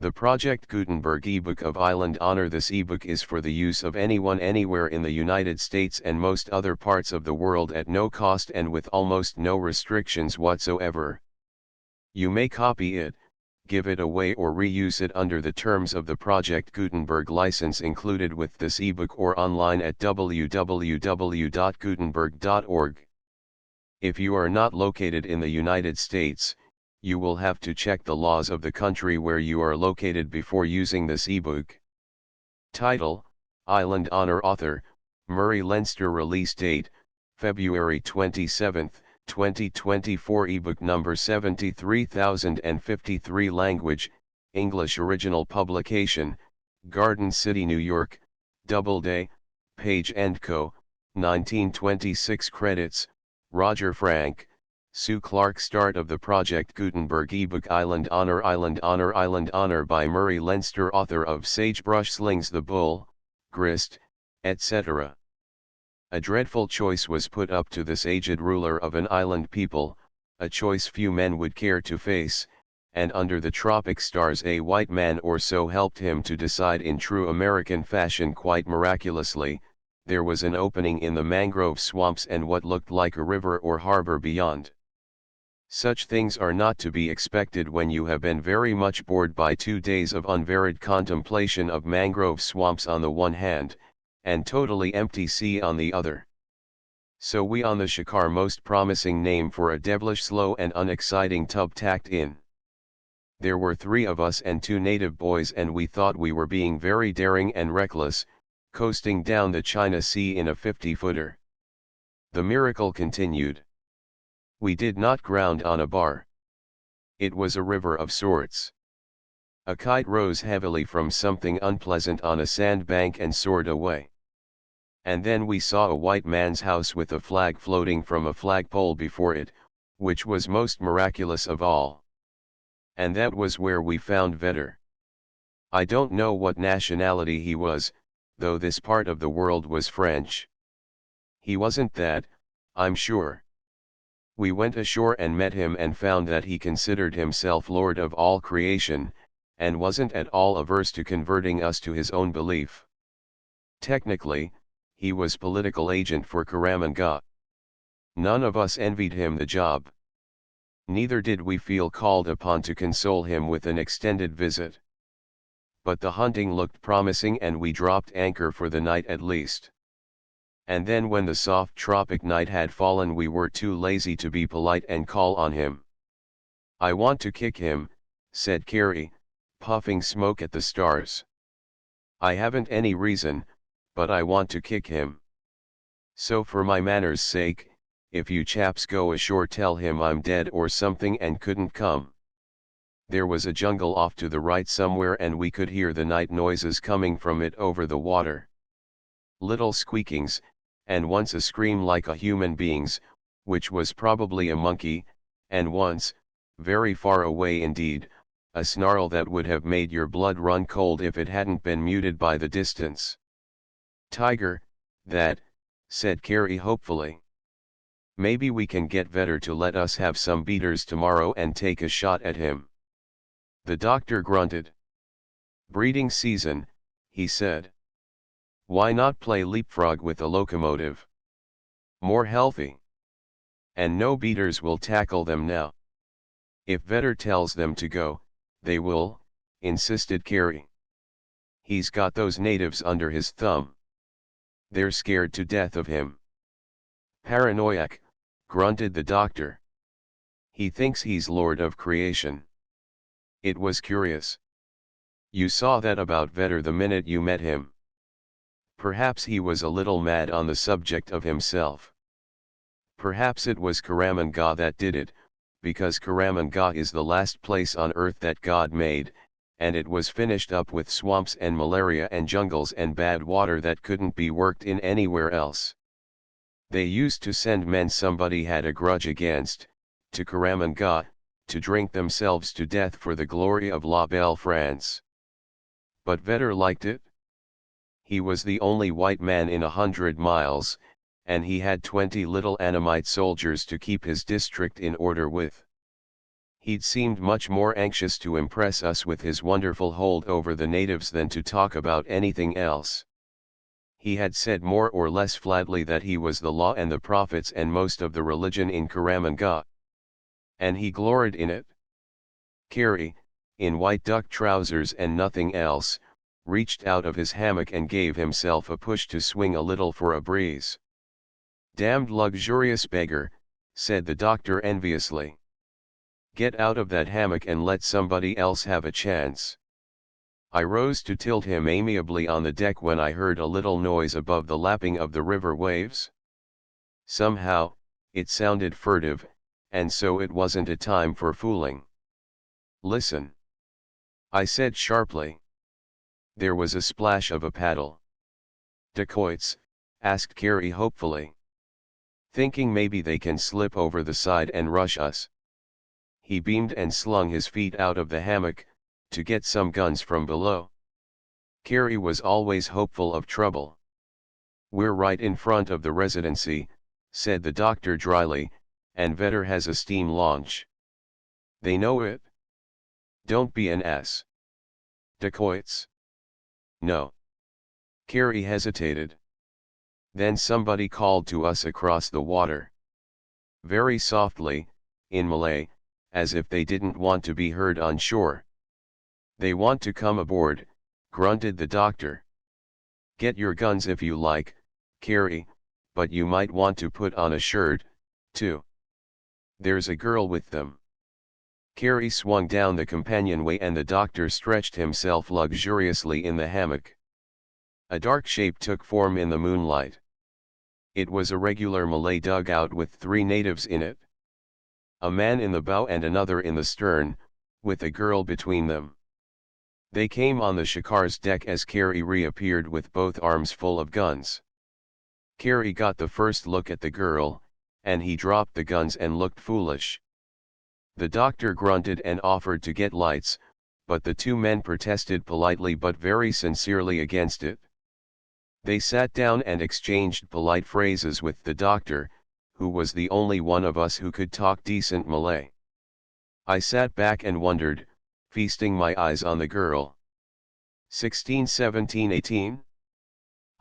The Project Gutenberg ebook of Island Honor. This ebook is for the use of anyone anywhere in the United States and most other parts of the world at no cost and with almost no restrictions whatsoever. You may copy it, give it away or reuse it under the terms of the Project Gutenberg license included with this ebook or online at www.gutenberg.org. If you are not located in the United States, you will have to check the laws of the country where you are located before using this ebook. Title: Island Honor. Author: Murray Leinster. Release date: February 27, 2024. Ebook number 73053. Language: English. Original publication: Garden City, New York, Doubleday, Page & Co., 1926. Credits: Roger Frank, Sue Clark. Start of the Project Gutenberg ebook Island Honor. Island Honor. Island Honor by Murray Leinster, author of Sagebrush Slings the Bull, Grist, etc. A dreadful choice was put up to this aged ruler of an island people, a choice few men would care to face, and under the tropic stars a white man or so helped him to decide in true American fashion. Quite miraculously, there was an opening in the mangrove swamps and what looked like a river or harbor beyond. Such things are not to be expected when you have been very much bored by 2 days of unvaried contemplation of mangrove swamps on the one hand, and totally empty sea on the other. So we on the Shikar, most promising name for a devilish slow and unexciting tub, tacked in. There were 3 of us and 2 native boys, and we thought we were being very daring and reckless, coasting down the China Sea in a 50-footer. The miracle continued. We did not ground on a bar. It was a river of sorts. A kite rose heavily from something unpleasant on a sandbank and soared away. And then we saw a white man's house with a flag floating from a flagpole before it, which was most miraculous of all. And that was where we found Vetter. I don't know what nationality he was, though this part of the world was French. He wasn't that, I'm sure. We went ashore and met him and found that he considered himself Lord of all creation, and wasn't at all averse to converting us to his own belief. Technically, he was political agent for Karamanga. None of us envied him the job. Neither did we feel called upon to console him with an extended visit. But the hunting looked promising and we dropped anchor for the night at least. And then when the soft tropic night had fallen we were too lazy to be polite and call on him. "I want to kick him," said Carrie, puffing smoke at the stars. "I haven't any reason, but I want to kick him. So for my manners' sake, if you chaps go ashore tell him I'm dead or something and couldn't come." There was a jungle off to the right somewhere and we could hear the night noises coming from it over the water. Little squeakings, and once a scream like a human being's, which was probably a monkey, and once, very far away indeed, a snarl that would have made your blood run cold if it hadn't been muted by the distance. "Tiger, that," said Carrie hopefully. "Maybe we can get Vetter to let us have some beaters tomorrow and take a shot at him." The doctor grunted. "Breeding season," he said. "Why not play leapfrog with a locomotive? More healthy. And no beaters will tackle them now. If Vetter tells them to go, they will," insisted Carrie. "He's got those natives under his thumb. They're scared to death of him." "Paranoiac," grunted the doctor. "He thinks he's Lord of creation." It was curious. "You saw that about Vetter the minute you met him. Perhaps he was a little mad on the subject of himself. Perhaps it was Karamanga that did it, because Karamanga is the last place on earth that God made, and it was finished up with swamps and malaria and jungles and bad water that couldn't be worked in anywhere else. They used to send men somebody had a grudge against, to Karamanga, to drink themselves to death for the glory of La Belle France. But Vetter liked it. He was the only white man in 100 miles, and he had 20 little Annamite soldiers to keep his district in order with. He'd seemed much more anxious to impress us with his wonderful hold over the natives than to talk about anything else. He had said more or less flatly that he was the law and the prophets and most of the religion in Karamanga. And he gloried in it. Carey, in white duck trousers and nothing else, reached out of his hammock and gave himself a push to swing a little for a breeze. "Damned luxurious beggar," said the doctor enviously. "Get out of that hammock and let somebody else have a chance." I rose to tilt him amiably on the deck when I heard a little noise above the lapping of the river waves. Somehow, it sounded furtive, and so it wasn't a time for fooling. "Listen," I said sharply. There was a splash of a paddle. "Dacoits?" asked Carey hopefully. "Thinking maybe they can slip over the side and rush us." He beamed and slung his feet out of the hammock, to get some guns from below. Carey was always hopeful of trouble. "We're right in front of the Residency," said the doctor dryly, "and Vetter has a steam launch." "They know it?" "Don't be an ass." "Dacoits?" "No." Carey hesitated. Then somebody called to us across the water. Very softly, in Malay, as if they didn't want to be heard on shore. "They want to come aboard," grunted the doctor. "Get your guns if you like, Carey, but you might want to put on a shirt, too. There's a girl with them." Carey swung down the companionway and the doctor stretched himself luxuriously in the hammock. A dark shape took form in the moonlight. It was a regular Malay dugout with 3 natives in it. A man in the bow and another in the stern, with a girl between them. They came on the shikar's deck as Carey reappeared with both arms full of guns. Carey got the first look at the girl, and he dropped the guns and looked foolish. The doctor grunted and offered to get lights, but the 2 men protested politely but very sincerely against it. They sat down and exchanged polite phrases with the doctor, who was the only one of us who could talk decent Malay. I sat back and wondered, feasting my eyes on the girl. 16, 17, 18?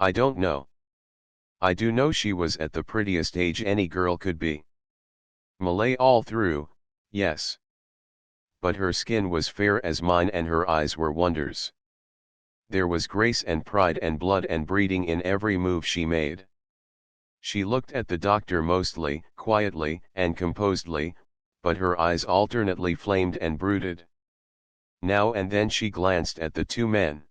I don't know. I do know she was at the prettiest age any girl could be. Malay all through, yes. But her skin was fair as mine and her eyes were wonders. There was grace and pride and blood and breeding in every move she made. She looked at the doctor mostly, quietly and composedly, but her eyes alternately flamed and brooded. Now and then she glanced at the 2 men.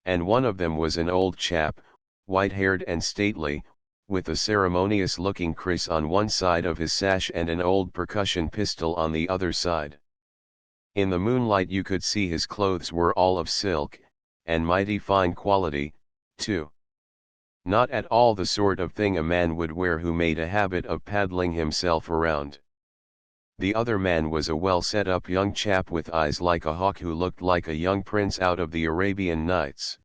And one of them was an old chap, white-haired and stately, with a ceremonious-looking kriss on one side of his sash and an old percussion pistol on the other side. In the moonlight you could see his clothes were all of silk, and mighty fine quality, too. Not at all the sort of thing a man would wear who made a habit of paddling himself around. The other man was a well-set-up young chap with eyes like a hawk who looked like a young prince out of the Arabian Nights.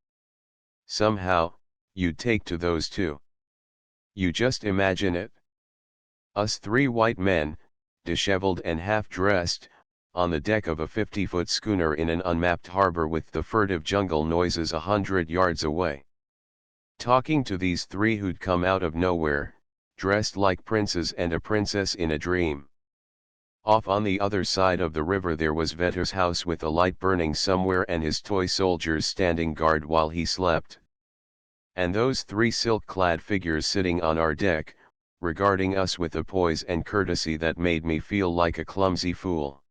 Somehow, you'd take to those 2. You just imagine it. Us 3 white men, disheveled and half-dressed, on the deck of a 50-foot schooner in an unmapped harbor with the furtive jungle noises 100 yards away. Talking to these 3 who'd come out of nowhere, dressed like princes and a princess in a dream. Off on the other side of the river there was Vetter's house with a light burning somewhere and his toy soldiers standing guard while he slept. And those 3 silk-clad figures sitting on our deck, regarding us with a poise and courtesy that made me feel like a clumsy fool.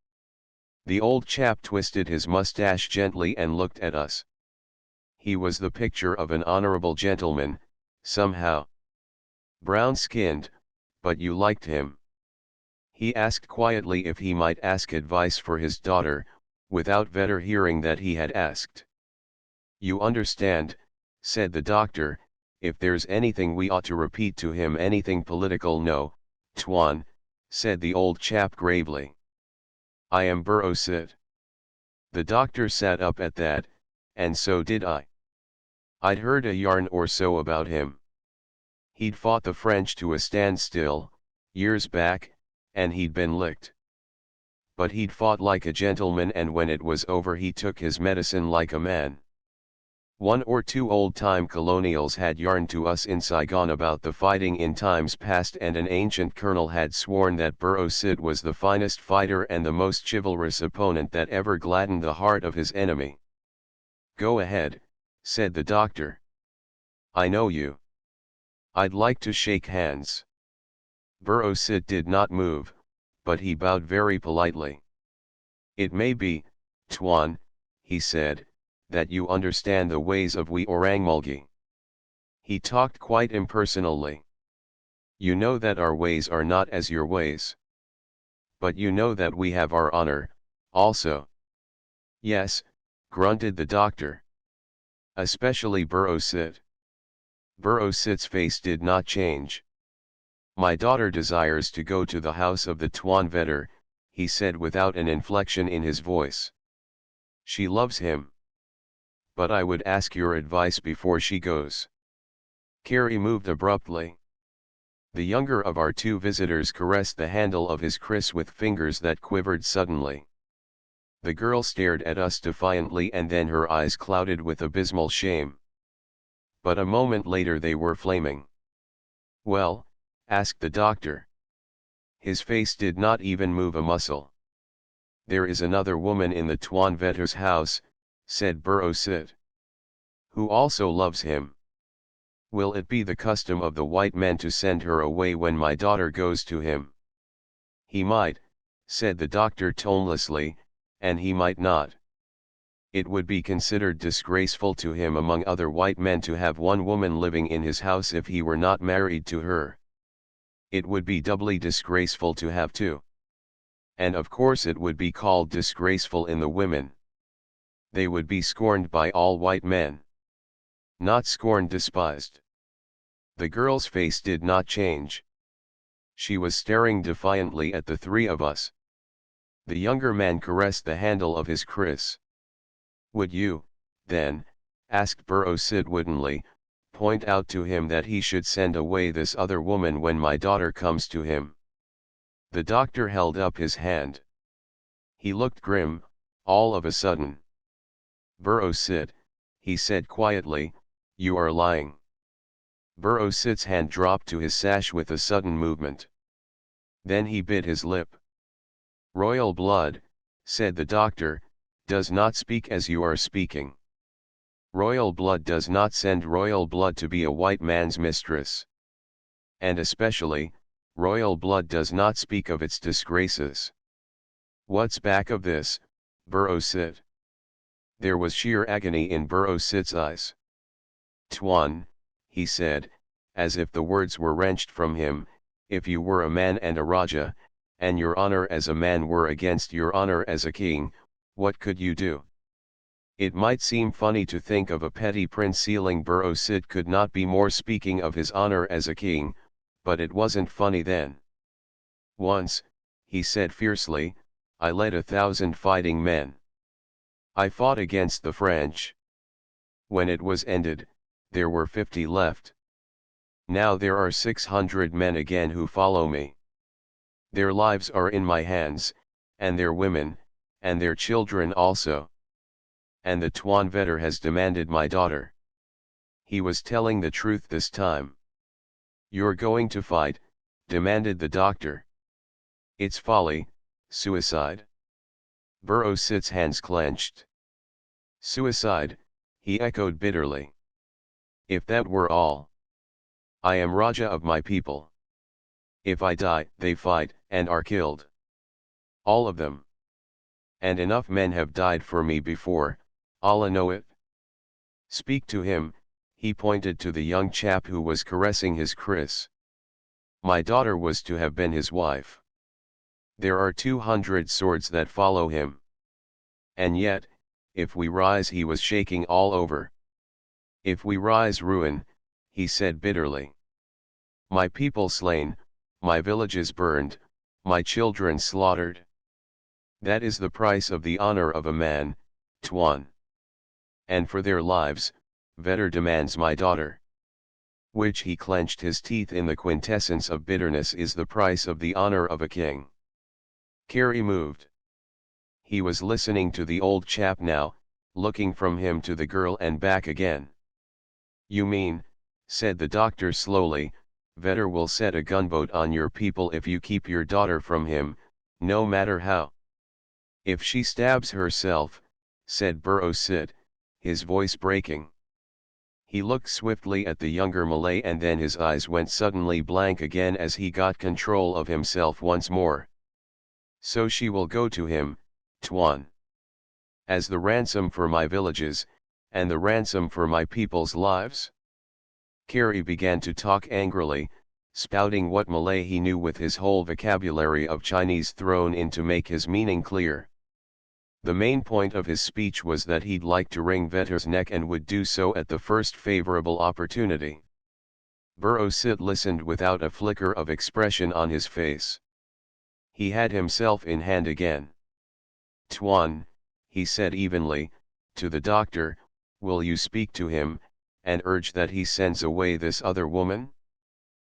The old chap twisted his mustache gently and looked at us. He was the picture of an honorable gentleman, somehow. Brown-skinned, but you liked him. He asked quietly if he might ask advice for his daughter, without Vetter hearing that he had asked. "You understand," said the doctor, "if there's anything we ought to repeat to him, anything political." "No, Tuan," said the old chap gravely. "I am Burrosit." The doctor sat up at that, and so did I. I'd heard a yarn or so about him. He'd fought the French to a standstill, years back, and he'd been licked. but he'd fought like a gentleman, and when it was over he took his medicine like a man. One or two old-time colonials had yarned to us in Saigon about the fighting in times past, and an ancient colonel had sworn that Burro Sid was the finest fighter and the most chivalrous opponent that ever gladdened the heart of his enemy. "Go ahead," said the doctor. "I know you. I'd like to shake hands." Burro Sid did not move, but he bowed very politely. "It may be, Tuan," he said, "that you understand the ways of we Orangmulgi." He talked quite impersonally. "You know that our ways are not as your ways. But you know that we have our honor, also." "Yes," grunted the doctor. "Especially Burro Sid." Burro Sid's face did not change. "My daughter desires to go to the house of the Tuan Vetter," he said without an inflection in his voice. "She loves him. But I would ask your advice before she goes." Carey moved abruptly. The younger of our two visitors caressed the handle of his kriss with fingers that quivered suddenly. The girl stared at us defiantly, and then her eyes clouded with abysmal shame. But a moment later they were flaming. "Well?" asked the doctor. His face did not even move a muscle. "There is another woman in the Tuan Vetter's house," said Burro Sid, "who also loves him. Will it be the custom of the white men to send her away when my daughter goes to him?" "He might," said the doctor tonelessly, "and he might not. It would be considered disgraceful to him among other white men to have one woman living in his house if he were not married to her. It would be doubly disgraceful to have two. And of course it would be called disgraceful in the women. They would be scorned by all white men. Not scorned, despised." The girl's face did not change. She was staring defiantly at the three of us. The younger man caressed the handle of his kriss. "Would you, then," asked Burro Sid woodenly, "point out to him that he should send away this other woman when my daughter comes to him?" The doctor held up his hand. He looked grim, all of a sudden. "Burro Sid," he said quietly, "you are lying." Burro Sid's hand dropped to his sash with a sudden movement. Then he bit his lip. "Royal blood," said the doctor, "does not speak as you are speaking. Royal blood does not send royal blood to be a white man's mistress. And especially, royal blood does not speak of its disgraces. What's back of this, Burro Sid?" There was sheer agony in Burro Sid's eyes. "Tuan," he said, as if the words were wrenched from him, "if you were a man and a Raja, and your honor as a man were against your honor as a king, what could you do?" It might seem funny to think of a petty prince sealing. Burro Sid could not be more speaking of his honor as a king, but it wasn't funny then. "Once," he said fiercely, "I led 1,000 fighting men. I fought against the French. When it was ended, there were 50 left. Now there are 600 men again who follow me. Their lives are in my hands, and their women, and their children also. And the Tuan Vetter has demanded my daughter." He was telling the truth this time. "You're going to fight?" demanded the doctor. "It's folly, suicide." Burro Sid's hands clenched. "Suicide," he echoed bitterly. "If that were all. I am Raja of my people. If I die, they fight, and are killed. All of them. And enough men have died for me before, Allah know it. Speak to him," he pointed to the young chap who was caressing his kriss. "My daughter was to have been his wife. There are 200 swords that follow him. And yet, if we rise," he was shaking all over. "If we rise, ruin," he said bitterly. "My people slain, my villages burned, my children slaughtered. That is the price of the honor of a man, Tuan. And for their lives, Vetter demands my daughter. Which," he clenched his teeth in the quintessence of bitterness, "is the price of the honor of a king." Carey moved. He was listening to the old chap now, looking from him to the girl and back again. "You mean," said the doctor slowly, "Vetter will set a gunboat on your people if you keep your daughter from him, no matter how." "If she stabs herself," said Burrow-Sid, his voice breaking. He looked swiftly at the younger Malay and then his eyes went suddenly blank again as he got control of himself once more. "So she will go to him, Tuan. As the ransom for my villages, and the ransom for my people's lives?" Carey began to talk angrily, spouting what Malay he knew with his whole vocabulary of Chinese thrown in to make his meaning clear. The main point of his speech was that he'd like to wring Vetter's neck and would do so at the first favorable opportunity. Burrow-Sid listened without a flicker of expression on his face. He had himself in hand again. "Tuan," he said evenly, to the doctor, "will you speak to him, and urge that he sends away this other woman?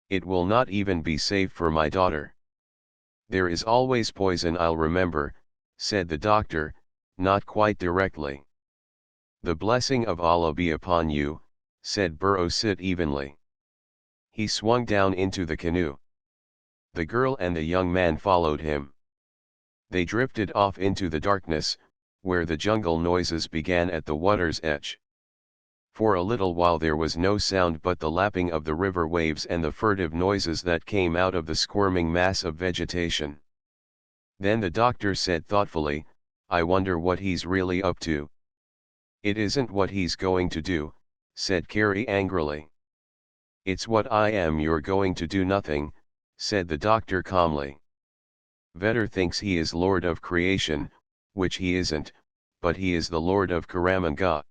It will not even be safe for my daughter." "There is always poison, I'll remember," said the doctor, not quite directly. "The blessing of Allah be upon you," said Burrow-Sid evenly. He swung down into the canoe. The girl and the young man followed him. They drifted off into the darkness, where the jungle noises began at the water's edge. For a little while there was no sound but the lapping of the river waves and the furtive noises that came out of the squirming mass of vegetation. Then the doctor said thoughtfully, "I wonder what he's really up to." "It isn't what he's going to do," said Carey angrily. "It's what I am. You're going to do nothing," said the doctor calmly. "Vetter thinks he is Lord of creation, which he isn't, but he is the Lord of Karamanga.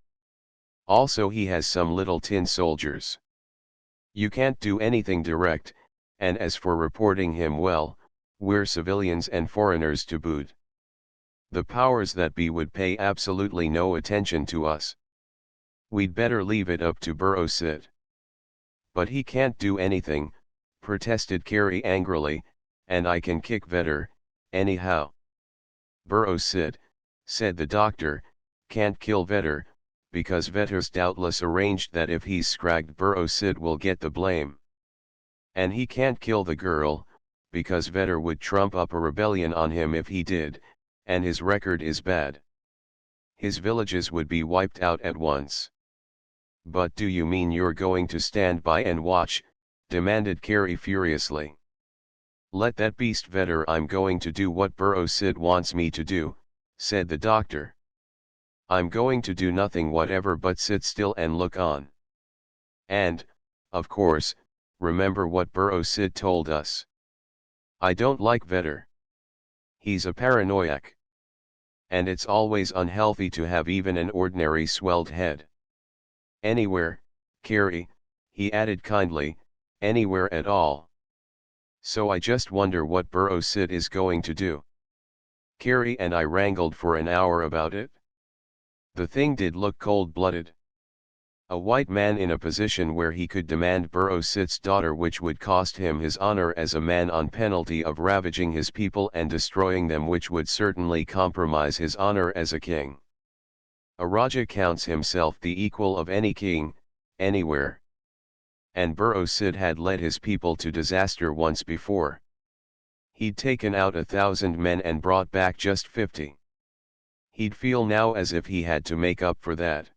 Also he has some little tin soldiers. You can't do anything direct, and as for reporting him, well, we're civilians and foreigners to boot. The powers that be would pay absolutely no attention to us. We'd better leave it up to Burrow-Sid." "But he can't do anything," protested Carey angrily, "and I can kick Vetter, anyhow." "Burrow-Sid," said the doctor, "can't kill Vetter, because Vetter's doubtless arranged that if he's scragged Burrow-Sid will get the blame. And he can't kill the girl, because Vetter would trump up a rebellion on him if he did, and his record is bad. His villages would be wiped out at once." "But do you mean you're going to stand by and watch?" demanded Carey furiously. "Let that beast Vetter. I'm going to do what Burrow-Sid wants me to do," said the doctor. "I'm going to do nothing whatever but sit still and look on. And, of course, remember what Burrow-Sid told us. I don't like Vetter. He's a paranoiac. And it's always unhealthy to have even an ordinary swelled head. Anywhere, Carey," he added kindly, "anywhere at all. So I just wonder what Burrow-Sid is going to do." Carey and I wrangled for an hour about it. The thing did look cold-blooded. A white man in a position where he could demand Burrow-Sid's daughter, which would cost him his honor as a man on penalty of ravaging his people and destroying them, which would certainly compromise his honor as a king. A Raja counts himself the equal of any king, anywhere. And Burrow-Sid had led his people to disaster once before. He'd taken out 1,000 men and brought back just 50. He'd feel now as if he had to make up for that.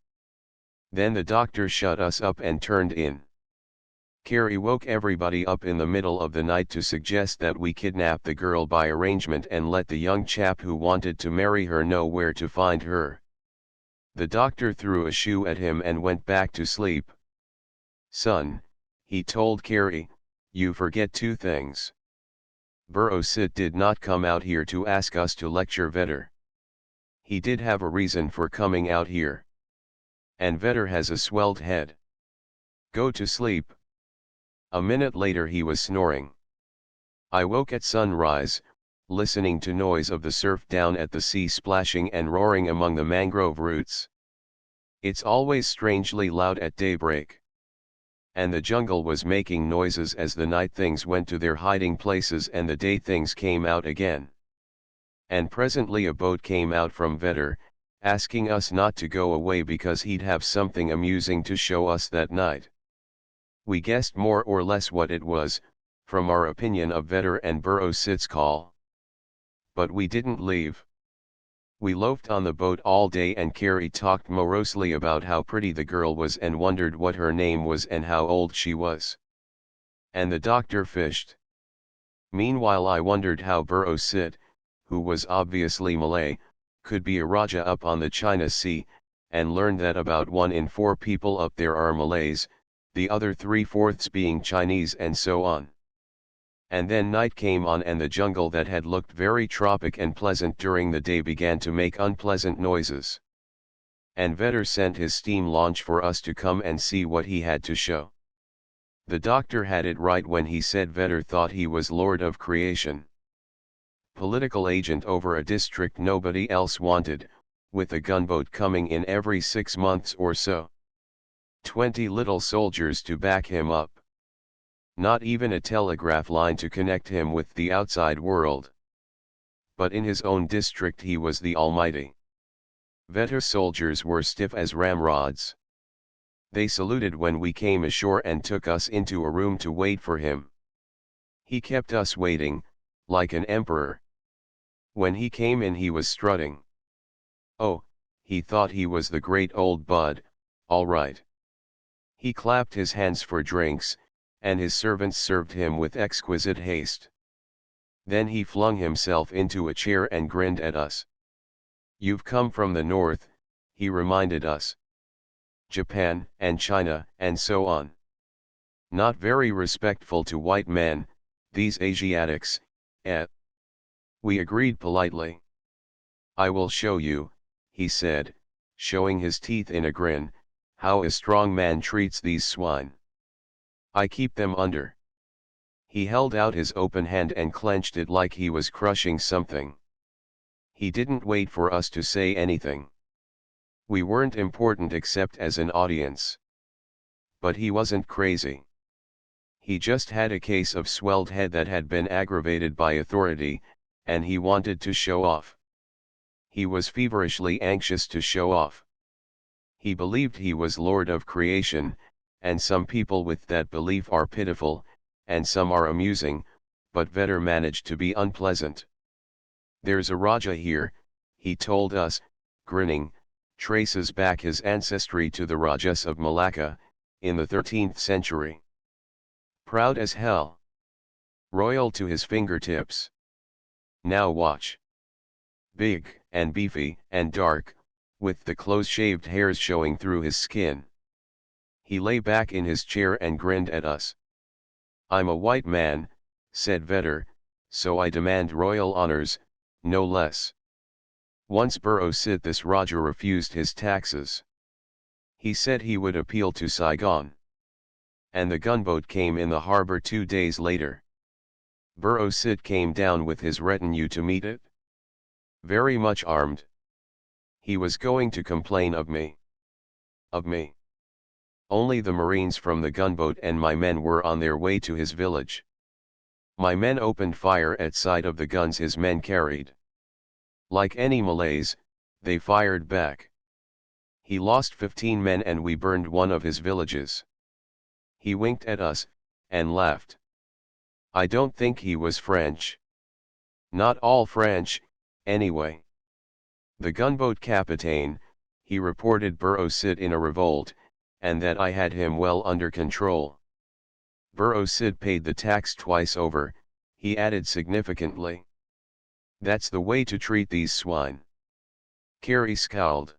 Then the doctor shut us up and turned in. Carey woke everybody up in the middle of the night to suggest that we kidnap the girl by arrangement and let the young chap who wanted to marry her know where to find her. The doctor threw a shoe at him and went back to sleep. "Son," he told Carey, "you forget two things. Burrow-Sid did not come out here to ask us to lecture Vetter. He did have a reason for coming out here. And Vetter has a swelled head. Go to sleep." A minute later he was snoring. I woke at sunrise, listening to noise of the surf down at the sea splashing and roaring among the mangrove roots. It's always strangely loud at daybreak. And the jungle was making noises as the night things went to their hiding places and the day things came out again. And presently a boat came out from Vetter, asking us not to go away because he'd have something amusing to show us that night. We guessed more or less what it was, from our opinion of Vetter and Burrow Sid's call. But we didn't leave. We loafed on the boat all day, and Carrie talked morosely about how pretty the girl was and wondered what her name was and how old she was. And the doctor fished. Meanwhile I wondered how Burrow Sid, who was obviously Malay, could be a Raja up on the China Sea, and learned that about 1 in 4 people up there are Malays, the other 3/4 being Chinese, and so on. And then night came on, and the jungle that had looked very tropic and pleasant during the day began to make unpleasant noises. And Vetter sent his steam launch for us to come and see what he had to show. The doctor had it right when he said Vetter thought he was Lord of Creation. Political agent over a district nobody else wanted, with a gunboat coming in every 6 months or so. 20 little soldiers to back him up. Not even a telegraph line to connect him with the outside world. But in his own district he was the almighty. Vetter's soldiers were stiff as ramrods. They saluted when we came ashore and took us into a room to wait for him. He kept us waiting, like an emperor. When he came in he was strutting. Oh, he thought he was the great old bud, all right. He clapped his hands for drinks, and his servants served him with exquisite haste. Then he flung himself into a chair and grinned at us. "You've come from the north," he reminded us. "Japan, and China, and so on. Not very respectful to white men, these Asiatics, eh?" We agreed politely. "I will show you," he said, showing his teeth in a grin, "how a strong man treats these swine. I keep them under." He held out his open hand and clenched it like he was crushing something. He didn't wait for us to say anything. We weren't important except as an audience. But he wasn't crazy. He just had a case of swelled head that had been aggravated by authority, and he wanted to show off. He was feverishly anxious to show off. He believed he was Lord of Creation, and some people with that belief are pitiful, and some are amusing, but Vetter managed to be unpleasant. "There's a Raja here," he told us, grinning, "traces back his ancestry to the Rajas of Malacca, in the 13th century. Proud as hell. Royal to his fingertips. Now watch. Big, and beefy, and dark, with the close-shaved hairs showing through his skin." He lay back in his chair and grinned at us. "I'm a white man," said Vetter, "so I demand royal honors, no less. Once Burrow Sid this Raja refused his taxes. He said he would appeal to Saigon. And the gunboat came in the harbor 2 days later. Burrow Sid came down with his retinue to meet it. Very much armed. He was going to complain of me. Of me. Only the Marines from the gunboat and my men were on their way to his village. My men opened fire at sight of the guns his men carried. Like any Malays, they fired back. He lost 15 men and we burned one of his villages. He winked at us, and laughed. I don't think he was French. Not all French, anyway. The gunboat captain, he reported Burrow Sid in a revolt, and that I had him well under control. Burrow Sid paid the tax twice over, he added significantly. That's the way to treat these swine. Carrie scowled.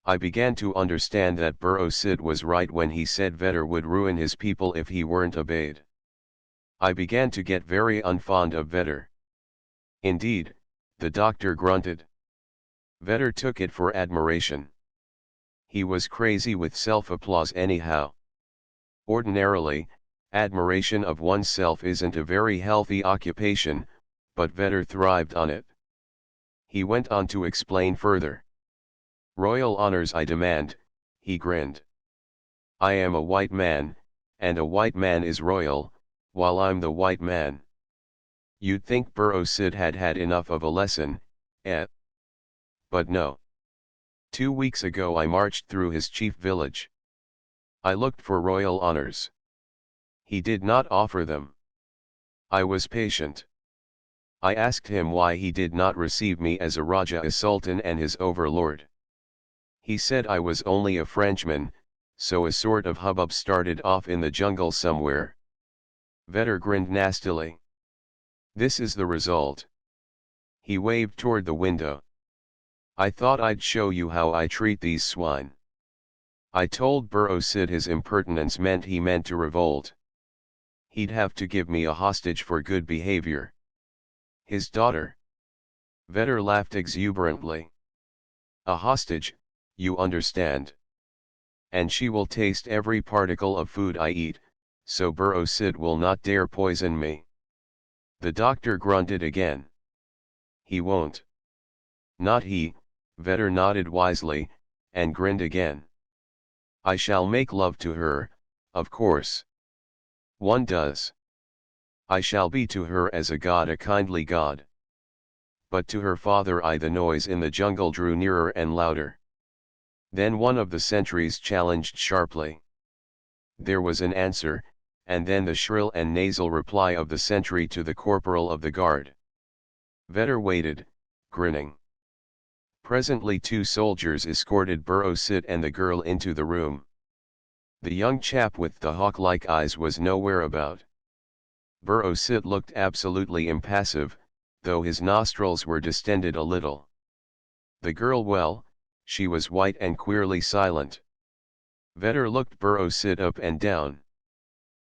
I began to understand that Burrow Sid was right when he said Vetter would ruin his people if he weren't obeyed. I began to get very unfond of Vetter. Indeed, the doctor grunted. Vetter took it for admiration. He was crazy with self-applause anyhow. Ordinarily, admiration of oneself isn't a very healthy occupation, but Vetter thrived on it. He went on to explain further. Royal honors I demand, he grinned. I am a white man, and a white man is royal, while I'm the white man. You'd think Burro Sid had had enough of a lesson, eh? But no. 2 weeks ago I marched through his chief village. I looked for royal honors. He did not offer them. I was patient. I asked him why he did not receive me as a Raja, a sultan and his overlord. He said I was only a Frenchman, so a sort of hubbub started off in the jungle somewhere. Vetter grinned nastily. This is the result. He waved toward the window. I thought I'd show you how I treat these swine. I told Burro Sid his impertinence meant he meant to revolt. He'd have to give me a hostage for good behavior. His daughter. Vetter laughed exuberantly. A hostage, you understand. And she will taste every particle of food I eat, so Burro Sid will not dare poison me. The doctor grunted again. He won't. Not he, Vetter nodded wisely, and grinned again. I shall make love to her, of course. One does. I shall be to her as a god, a kindly god. But to her father the noise in the jungle drew nearer and louder. Then one of the sentries challenged sharply. There was an answer, and then the shrill and nasal reply of the sentry to the corporal of the guard. Vetter waited, grinning. Presently 2 soldiers escorted Burro Sid and the girl into the room. The young chap with the hawk-like eyes was nowhere about. Burro Sid looked absolutely impassive, though his nostrils were distended a little. The girl, well, she was white and queerly silent. Vetter looked Burro Sid up and down.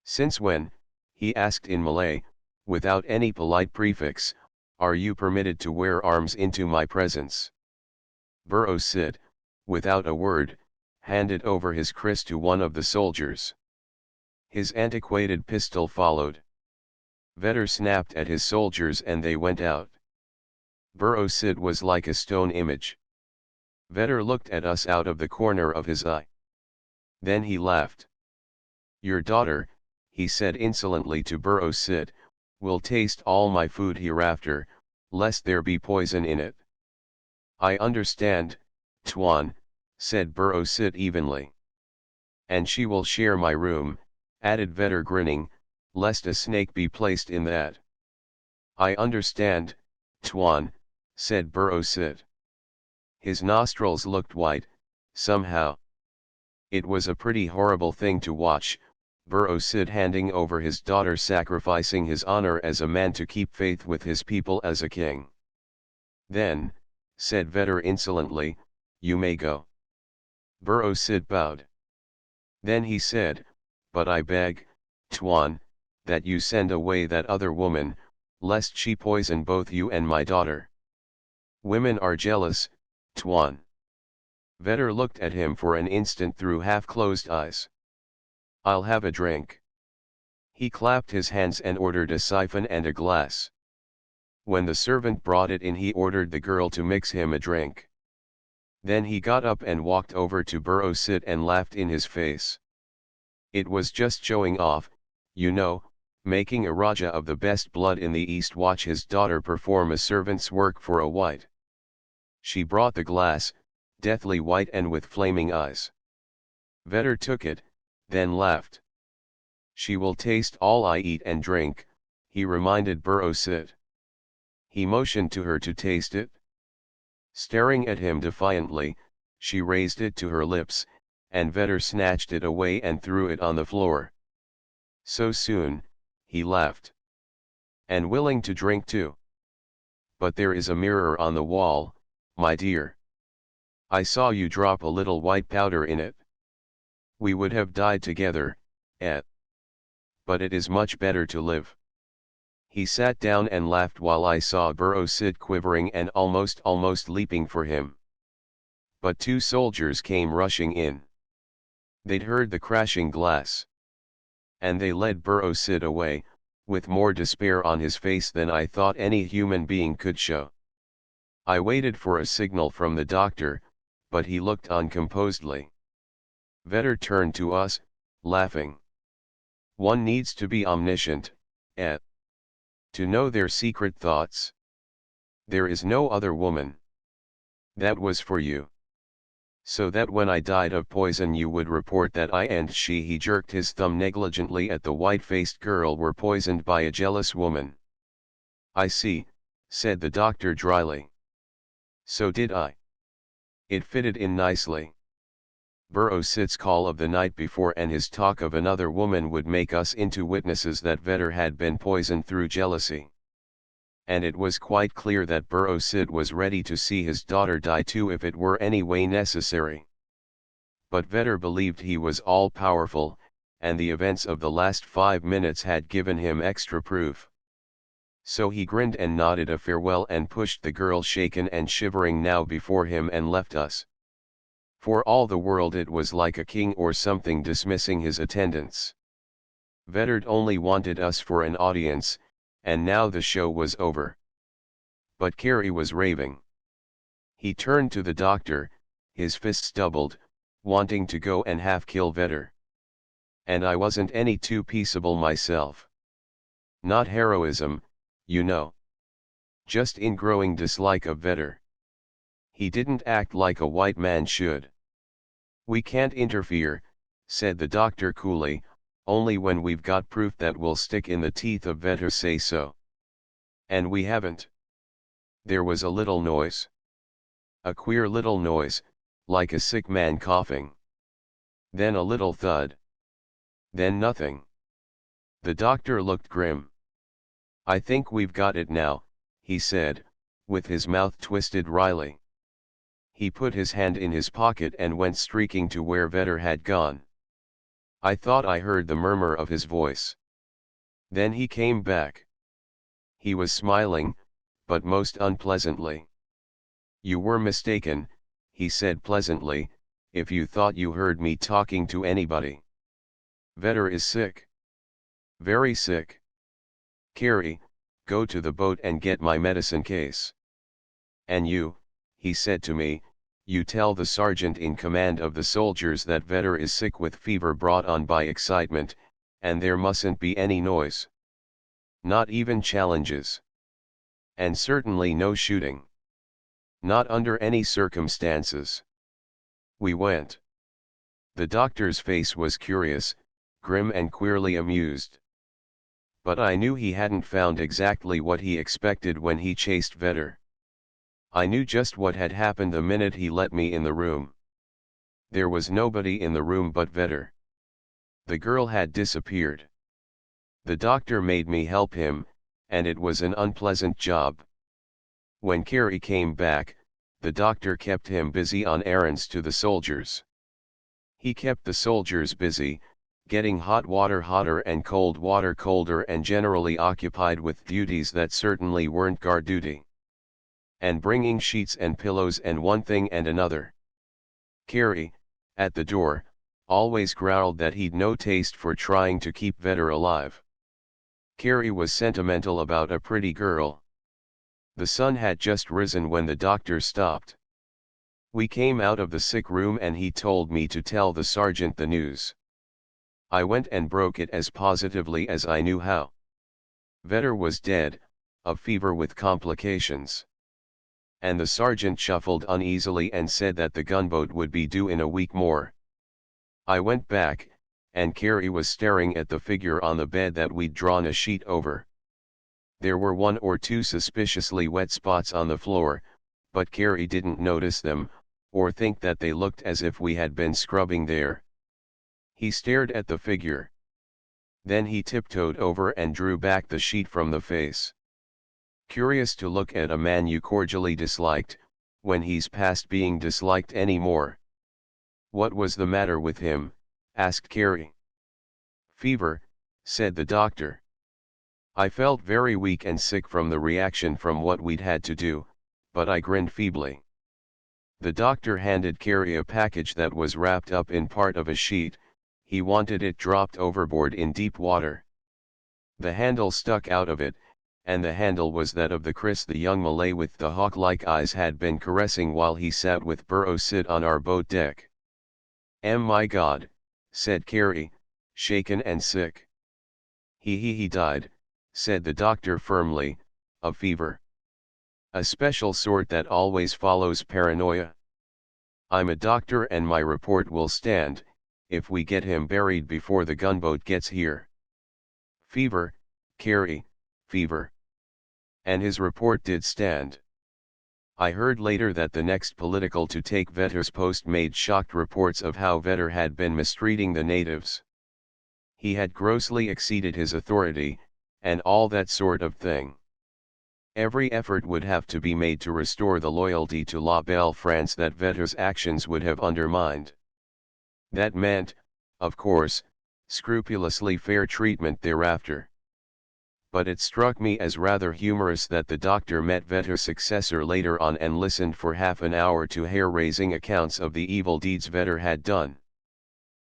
Since when, he asked in Malay, without any polite prefix, are you permitted to wear arms into my presence? Burro Sid, without a word, handed over his kris to one of the soldiers. His antiquated pistol followed. Vetter snapped at his soldiers and they went out. Burro Sid was like a stone image. Vetter looked at us out of the corner of his eye. Then he laughed. Your daughter, he said insolently to Burro Sid, will taste all my food hereafter, lest there be poison in it. I understand, Tuan, said Burro Sid evenly. And she will share my room, added Vetter grinning, lest a snake be placed in that. I understand, Tuan, said Burro Sid. His nostrils looked white, somehow. It was a pretty horrible thing to watch, Burro Sid handing over his daughter, sacrificing his honor as a man to keep faith with his people as a king. Then, said Vetter insolently, you may go. Burro Sid bowed. Then he said, but I beg, Tuan, that you send away that other woman, lest she poison both you and my daughter. Women are jealous, Tuan. Vetter looked at him for an instant through half-closed eyes. I'll have a drink. He clapped his hands and ordered a siphon and a glass. When the servant brought it in, he ordered the girl to mix him a drink. Then he got up and walked over to Burro Sid and laughed in his face. It was just showing off, you know, making a Raja of the best blood in the East watch his daughter perform a servant's work for a white. She brought the glass, deathly white and with flaming eyes. Vetter took it, then laughed. She will taste all I eat and drink, he reminded Burro Sid. He motioned to her to taste it. Staring at him defiantly, she raised it to her lips, and Vetter snatched it away and threw it on the floor. So soon, he laughed. And willing to drink too. But there is a mirror on the wall, my dear. I saw you drop a little white powder in it. We would have died together, but it is much better to live. He sat down and laughed while I saw Burro Sid quivering and almost leaping for him. But 2 soldiers came rushing in. They'd heard the crashing glass. And they led Burro Sid away, with more despair on his face than I thought any human being could show. I waited for a signal from the doctor, but he looked on composedly. Vetter turned to us, laughing. One needs to be omniscient, To know their secret thoughts. There is no other woman. That was for you. So that when I died of poison you would report that I and she, he jerked his thumb negligently at the white-faced girl, were poisoned by a jealous woman. I see, said the doctor dryly. So did I. It fitted in nicely. Burrow-Sid's call of the night before and his talk of another woman would make us into witnesses that Vetter had been poisoned through jealousy. And it was quite clear that Burrow-Sid was ready to see his daughter die too if it were any way necessary. But Vetter believed he was all-powerful, and the events of the last 5 minutes had given him extra proof. So he grinned and nodded a farewell and pushed the girl, shaken and shivering now, before him and left us. For all the world it was like a king or something dismissing his attendants. Vetter only wanted us for an audience, and now the show was over. But Carey was raving. He turned to the doctor, his fists doubled, wanting to go and half-kill Vetter. And I wasn't any too peaceable myself. Not heroism, you know. Just ingrowing dislike of Vetter. He didn't act like a white man should. We can't interfere, said the doctor coolly, only when we've got proof that will stick in the teeth of Vetter say so. And we haven't. There was a little noise. A queer little noise, like a sick man coughing. Then a little thud. Then nothing. The doctor looked grim. I think we've got it now, he said, with his mouth twisted wryly. He put his hand in his pocket and went streaking to where Vetter had gone. I thought I heard the murmur of his voice. Then he came back. He was smiling, but most unpleasantly. You were mistaken, he said pleasantly, if you thought you heard me talking to anybody. Vetter is sick. Very sick. Carey, go to the boat and get my medicine case. And you, he said to me, you tell the sergeant in command of the soldiers that Vetter is sick with fever brought on by excitement, and there mustn't be any noise. Not even challenges. And certainly no shooting. Not under any circumstances. We went. The doctor's face was curious, grim and queerly amused. But I knew he hadn't found exactly what he expected when he chased Vetter. I knew just what had happened the minute he let me in the room. There was nobody in the room but Vetter. The girl had disappeared. The doctor made me help him, and it was an unpleasant job. When Carey came back, the doctor kept him busy on errands to the soldiers. He kept the soldiers busy, getting hot water hotter and cold water colder, and generally occupied with duties that certainly weren't guard duty. And bringing sheets and pillows and one thing and another. Carey, at the door, always growled that he'd no taste for trying to keep Vetter alive. Carey was sentimental about a pretty girl. The sun had just risen when the doctor stopped. We came out of the sick room and he told me to tell the sergeant the news. I went and broke it as positively as I knew how. Vetter was dead, of fever with complications. And the sergeant shuffled uneasily and said that the gunboat would be due in a week more. I went back, and Carey was staring at the figure on the bed that we'd drawn a sheet over. There were 1 or 2 suspiciously wet spots on the floor, but Carey didn't notice them, or think that they looked as if we had been scrubbing there. He stared at the figure. Then he tiptoed over and drew back the sheet from the face. Curious to look at a man you cordially disliked, when he's past being disliked anymore. What was the matter with him? Asked Carey. Fever, said the doctor. I felt very weak and sick from the reaction from what we'd had to do, but I grinned feebly. The doctor handed Carey a package that was wrapped up in part of a sheet. He wanted it dropped overboard in deep water. The handle stuck out of it, and the handle was that of the Chris the young Malay with the hawk-like eyes had been caressing while he sat with Burrow-Sid on our boat deck. My God, said Carey, shaken and sick. He died, said the doctor firmly, of fever. A special sort that always follows paranoia. I'm a doctor and my report will stand, if we get him buried before the gunboat gets here. Fever, Carey, fever. And his report did stand. I heard later that the next political to take Vetter's post made shocked reports of how Vetter had been mistreating the natives. He had grossly exceeded his authority, and all that sort of thing. Every effort would have to be made to restore the loyalty to La Belle France that Vetter's actions would have undermined. That meant, of course, scrupulously fair treatment thereafter. But it struck me as rather humorous that the doctor met Vetter's successor later on and listened for half an hour to hair-raising accounts of the evil deeds Vetter had done.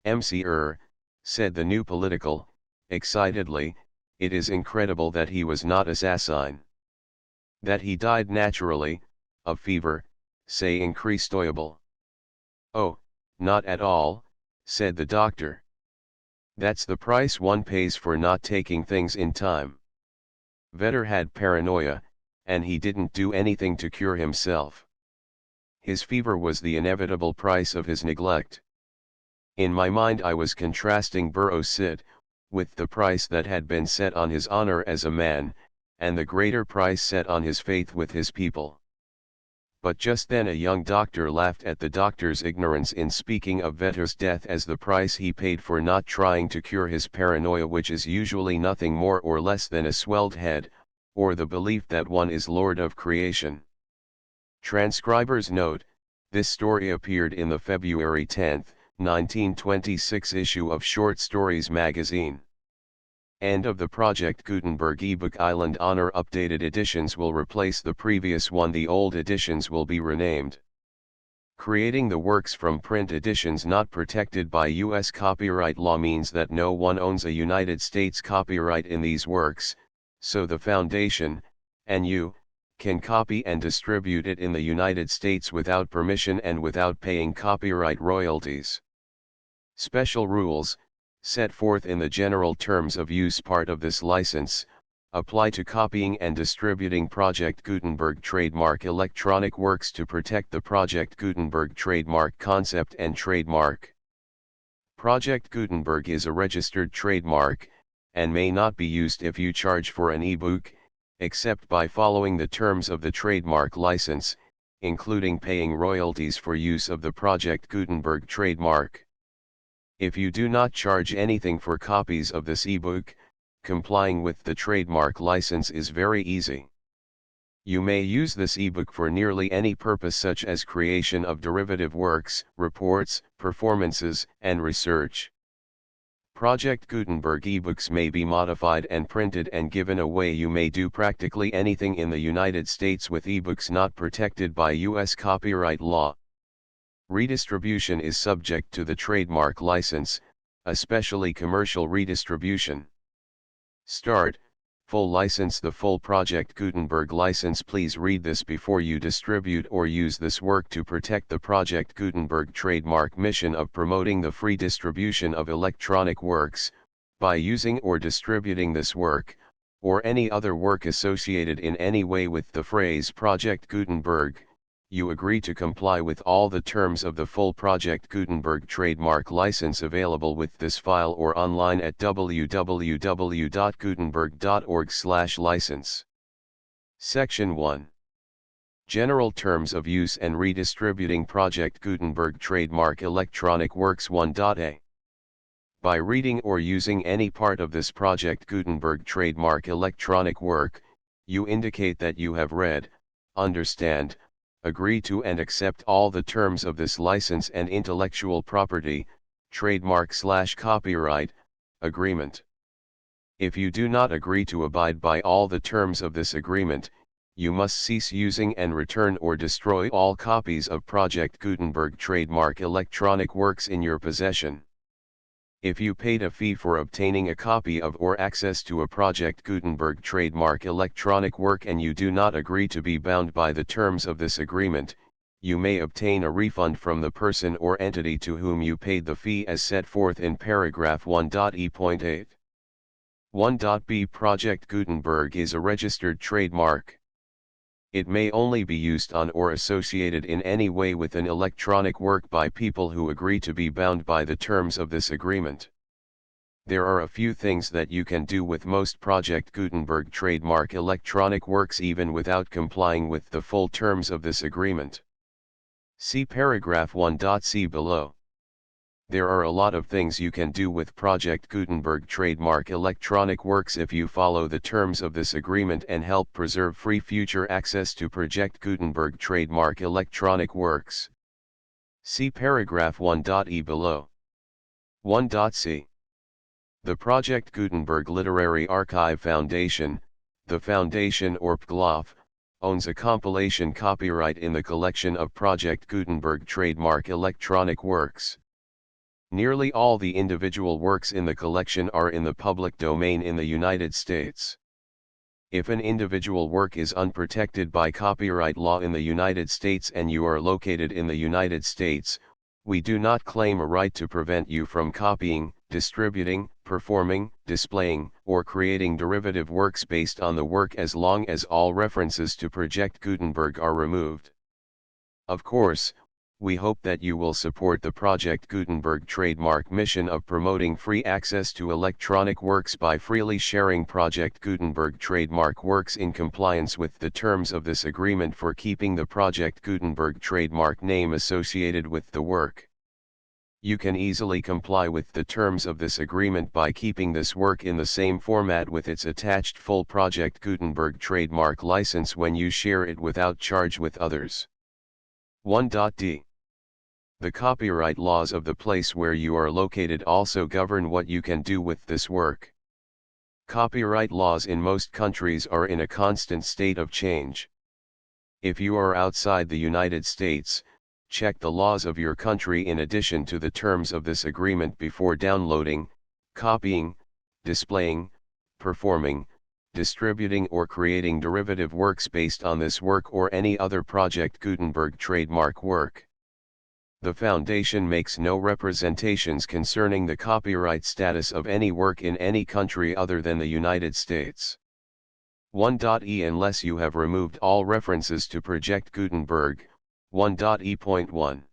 "Mcr," said the new political, excitedly, "it is incredible that he was not assassin. That he died naturally, of fever, c'est incroyable." "Oh, not at all," said the doctor. "That's the price one pays for not taking things in time. Vetter had paranoia, and he didn't do anything to cure himself. His fever was the inevitable price of his neglect." In my mind I was contrasting Burroughs' Cid, with the price that had been set on his honor as a man, and the greater price set on his faith with his people. But just then a young doctor laughed at the doctor's ignorance in speaking of Vetter's death as the price he paid for not trying to cure his paranoia, which is usually nothing more or less than a swelled head, or the belief that one is lord of creation. Transcriber's note: this story appeared in the February 10, 1926 issue of Short Stories magazine. End of the Project Gutenberg ebook. Island Honor updated editions will replace the previous one. The old editions will be renamed. Creating the works from print editions not protected by U.S. copyright law means that no one owns a United States copyright in these works, so the Foundation, and you, can copy and distribute it in the United States without permission and without paying copyright royalties. Special rules, set forth in the general terms of use part of this license, apply to copying and distributing Project Gutenberg trademark electronic works to protect the Project Gutenberg trademark concept and trademark. Project Gutenberg is a registered trademark, and may not be used if you charge for an ebook, except by following the terms of the trademark license, including paying royalties for use of the Project Gutenberg trademark. If you do not charge anything for copies of this ebook, complying with the trademark license is very easy. You may use this ebook for nearly any purpose, such as creation of derivative works, reports, performances, and research. Project Gutenberg ebooks may be modified and printed and given away. You may do practically anything in the United States with ebooks not protected by U.S. copyright law. Redistribution is subject to the trademark license, especially commercial redistribution. Start, full license. The full Project Gutenberg license. Please read this before you distribute or use this work to protect the Project Gutenberg trademark mission of promoting the free distribution of electronic works. By using or distributing this work, or any other work associated in any way with the phrase Project Gutenberg, you agree to comply with all the terms of the full Project Gutenberg trademark license available with this file or online at www.gutenberg.org/license. Section 1. General Terms of Use and Redistributing Project Gutenberg Trademark Electronic Works 1.a. By reading or using any part of this Project Gutenberg trademark electronic work, you indicate that you have read, understand, agree to and accept all the terms of this license and intellectual property, trademark/copyright, agreement. If you do not agree to abide by all the terms of this agreement, you must cease using and return or destroy all copies of Project Gutenberg trademark electronic works in your possession. If you paid a fee for obtaining a copy of or access to a Project Gutenberg trademark electronic work and you do not agree to be bound by the terms of this agreement, you may obtain a refund from the person or entity to whom you paid the fee as set forth in paragraph 1.e.8. 1.b Project Gutenberg is a registered trademark. It may only be used on or associated in any way with an electronic work by people who agree to be bound by the terms of this agreement. There are a few things that you can do with most Project Gutenberg trademark electronic works even without complying with the full terms of this agreement. See paragraph 1.c below. There are a lot of things you can do with Project Gutenberg trademark electronic works if you follow the terms of this agreement and help preserve free future access to Project Gutenberg trademark electronic works. See paragraph 1.e below. 1.c. The Project Gutenberg Literary Archive Foundation, the Foundation or PGLOF, owns a compilation copyright in the collection of Project Gutenberg trademark electronic works. Nearly all the individual works in the collection are in the public domain in the United States. If an individual work is unprotected by copyright law in the United States and you are located in the United States, we do not claim a right to prevent you from copying, distributing, performing, displaying, or creating derivative works based on the work as long as all references to Project Gutenberg are removed. Of course, we hope that you will support the Project Gutenberg trademark mission of promoting free access to electronic works by freely sharing Project Gutenberg trademark works in compliance with the terms of this agreement for keeping the Project Gutenberg trademark name associated with the work. You can easily comply with the terms of this agreement by keeping this work in the same format with its attached full Project Gutenberg trademark license when you share it without charge with others. 1.d. The copyright laws of the place where you are located also govern what you can do with this work. Copyright laws in most countries are in a constant state of change. If you are outside the United States, check the laws of your country in addition to the terms of this agreement before downloading, copying, displaying, performing, distributing or creating derivative works based on this work or any other Project Gutenberg trademark work. The Foundation makes no representations concerning the copyright status of any work in any country other than the United States. 1.e Unless you have removed all references to Project Gutenberg, 1.e.1.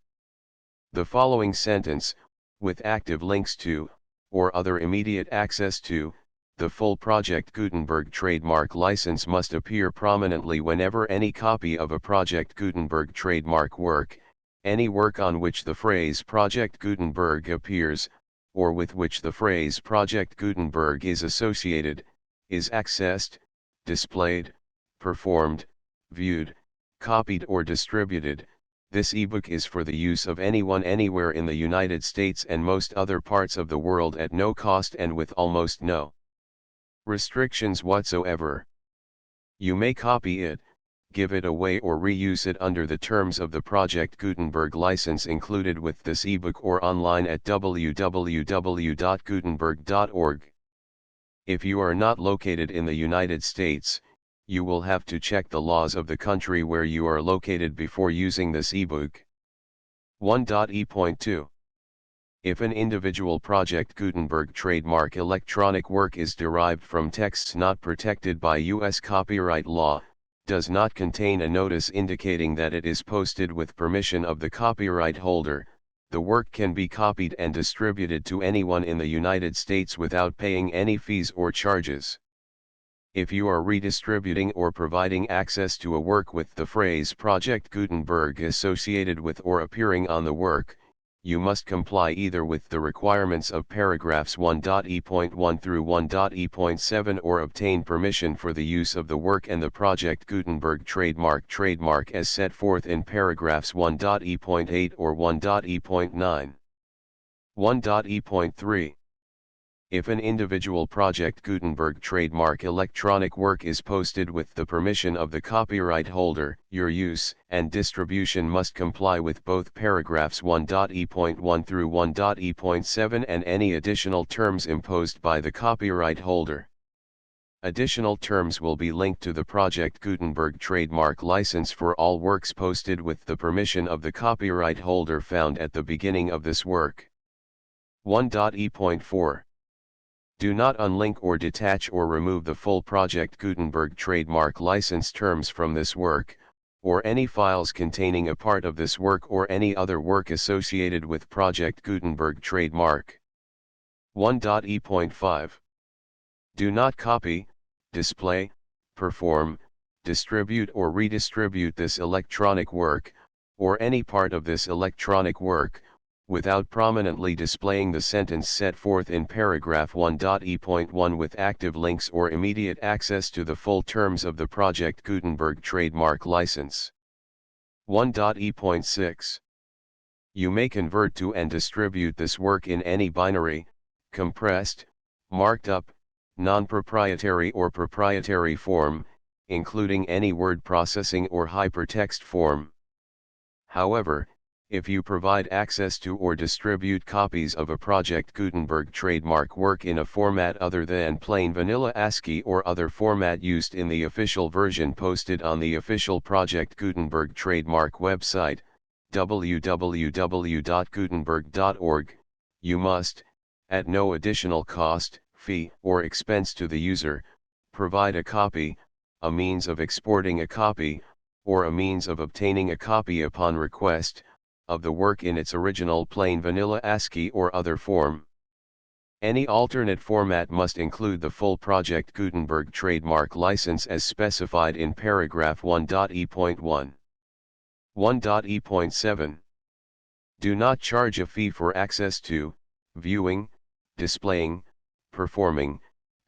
The following sentence, with active links to, or other immediate access to, the full Project Gutenberg trademark license must appear prominently whenever any copy of a Project Gutenberg trademark work, any work on which the phrase Project Gutenberg appears, or with which the phrase Project Gutenberg is associated, is accessed, displayed, performed, viewed, copied or distributed. This ebook is for the use of anyone anywhere in the United States and most other parts of the world at no cost and with almost no restrictions whatsoever. You may copy it, give it away or reuse it under the terms of the Project Gutenberg license included with this ebook or online at www.gutenberg.org. If you are not located in the United States, you will have to check the laws of the country where you are located before using this ebook. 1.e.2. If an individual Project Gutenberg trademark electronic work is derived from texts not protected by U.S. copyright law, does not contain a notice indicating that it is posted with permission of the copyright holder, the work can be copied and distributed to anyone in the United States without paying any fees or charges. If you are redistributing or providing access to a work with the phrase Project Gutenberg associated with or appearing on the work, you must comply either with the requirements of paragraphs 1.e.1 through 1.e.7 or obtain permission for the use of the work and the Project Gutenberg trademark as set forth in paragraphs 1.e.8 or 1.e.9. 1.e.3. If an individual Project Gutenberg trademark electronic work is posted with the permission of the copyright holder, your use and distribution must comply with both paragraphs 1.e.1 through 1.e.7 and any additional terms imposed by the copyright holder. Additional terms will be linked to the Project Gutenberg trademark license for all works posted with the permission of the copyright holder found at the beginning of this work. 1.e.4. Do not unlink or detach or remove the full Project Gutenberg trademark license terms from this work, or any files containing a part of this work or any other work associated with Project Gutenberg trademark. 1.e.5. Do not copy, display, perform, distribute or redistribute this electronic work, or any part of this electronic work, without prominently displaying the sentence set forth in paragraph 1.e.1 with active links or immediate access to the full terms of the Project Gutenberg trademark license. 1.e.6. You may convert to and distribute this work in any binary, compressed, marked up, non-proprietary or proprietary form, including any word processing or hypertext form. However, if you provide access to or distribute copies of a Project Gutenberg trademark work in a format other than plain vanilla ASCII or other format used in the official version posted on the official Project Gutenberg trademark website, www.gutenberg.org, you must, at no additional cost, fee, or expense to the user, provide a copy, a means of exporting a copy, or a means of obtaining a copy upon request, of the work in its original plain vanilla ASCII or other form. Any alternate format must include the full Project Gutenberg trademark license as specified in paragraph 1.e.1. 1.e.7. Do not charge a fee for access to, viewing, displaying, performing,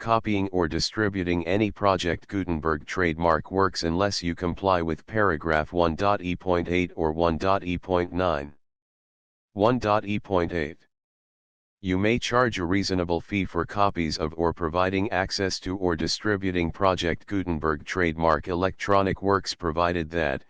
copying or distributing any Project Gutenberg trademark works unless you comply with paragraph 1.e.8 or 1.e.9. 1.e.8. You may charge a reasonable fee for copies of or providing access to or distributing Project Gutenberg trademark electronic works provided that,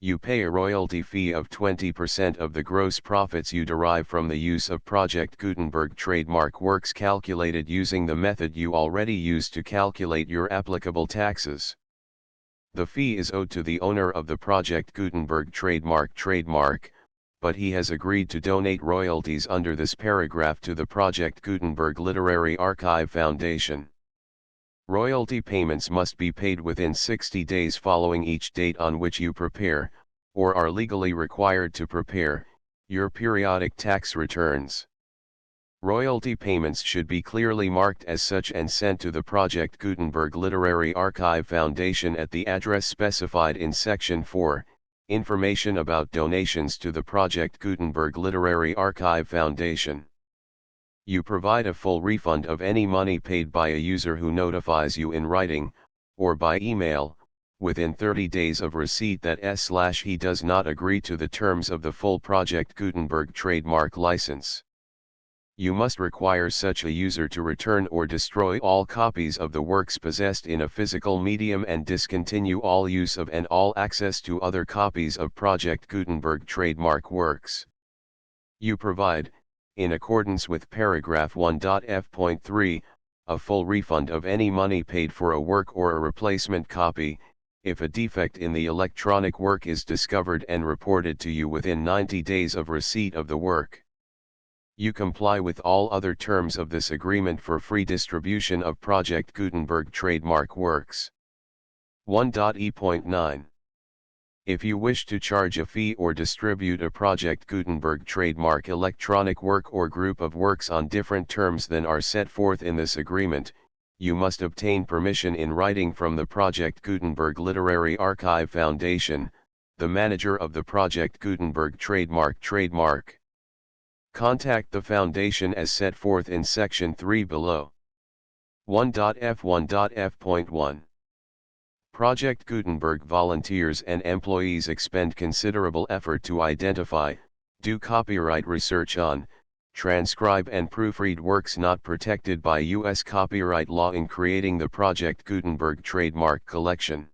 you pay a royalty fee of 20% of the gross profits you derive from the use of Project Gutenberg trademark works calculated using the method you already use to calculate your applicable taxes. The fee is owed to the owner of the Project Gutenberg trademark, but he has agreed to donate royalties under this paragraph to the Project Gutenberg Literary Archive Foundation. Royalty payments must be paid within 60 days following each date on which you prepare, or are legally required to prepare, your periodic tax returns. Royalty payments should be clearly marked as such and sent to the Project Gutenberg Literary Archive Foundation at the address specified in Section 4, Information about donations to the Project Gutenberg Literary Archive Foundation. You provide a full refund of any money paid by a user who notifies you in writing, or by email, within 30 days of receipt that he does not agree to the terms of the full Project Gutenberg trademark license. You must require such a user to return or destroy all copies of the works possessed in a physical medium and discontinue all use of and all access to other copies of Project Gutenberg trademark works. You provide, in accordance with paragraph 1.f.3, a full refund of any money paid for a work or a replacement copy, if a defect in the electronic work is discovered and reported to you within 90 days of receipt of the work. You comply with all other terms of this agreement for free distribution of Project Gutenberg trademark works. 1.e.9. If you wish to charge a fee or distribute a Project Gutenberg trademark electronic work or group of works on different terms than are set forth in this agreement, you must obtain permission in writing from the Project Gutenberg Literary Archive Foundation, the manager of the Project Gutenberg trademark. Contact the Foundation as set forth in Section 3 below. 1.f.1.f.1. Project Gutenberg volunteers and employees expend considerable effort to identify, do copyright research on, transcribe and proofread works not protected by U.S. copyright law in creating the Project Gutenberg trademark collection.